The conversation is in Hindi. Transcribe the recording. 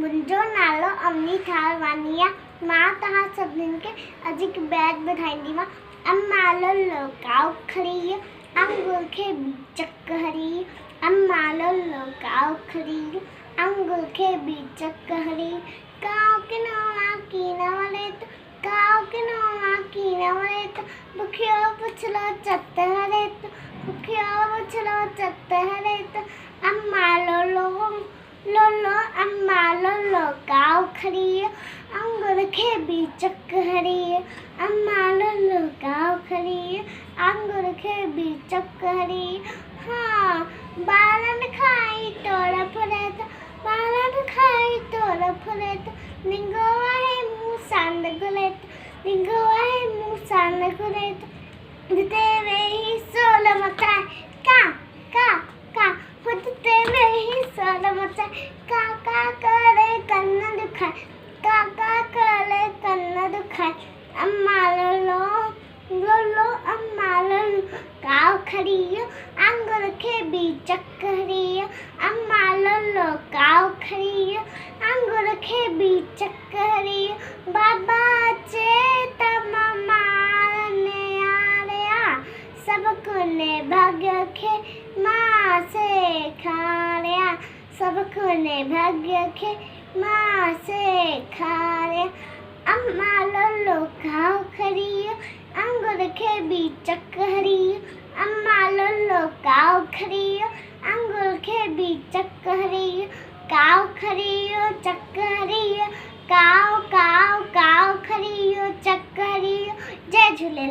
मुंहिंजो नालो अवनी थारवानी आहे। मां तव्हां सभिनीनि खे अॼु हिकु बैत ॿुधाईंदीमांव। अम्मालो लोकाओ खड़ी अंगूर खे बीचक हरी, अम्मालो लोकाओ खड़ी अंगूर खे बीचक हरी, काओ किनोवा कीना वले तो, काओ किनोवा कीना वले तो, बुखियो पुछलो चत हरे तो, बुखियो पुछलो चत हरे तो, अम्मालो लो अम्मालो लोकाओ खड़ी अंगूर खे बीचक हरी, अम्मालो लोकाओ खड़ी अंगूर खे बीचक हरी। हाँ बालन खाई तोड़ फुरे तो, बालन खाई तोड़ फुरे तो, निंगो आहे मुँह सांड गुले तो, निंगो आहे मुँह सांड गुले तो, तेरे ही सोल मचाए का का का, खुद तेरे ही सोल मचाए का करे कन्न दुखाए, का करे कन्न दुखाए। अम्मालो लो अम्मालो काओ खड़ी अंगूर के बीचक हरी, अम्मालो लोकाओ खड़ी अंगूर के बीचक हरी। बाबा चेता मारने आ रहा, सबको ने भाग्य के माँ से खा रहा, सबको ने भाग्य के माँ से खा रहा। अम्मालो लोकाओ खड़ी अंगूर के बीचक हरी, अम्मालो लोकाओ खड़ी अंगूर के बीचक हरी, काओ खड़ी चक हरी, काओ काओ काओ खड़ी चक हरी। जय झूलेलाल।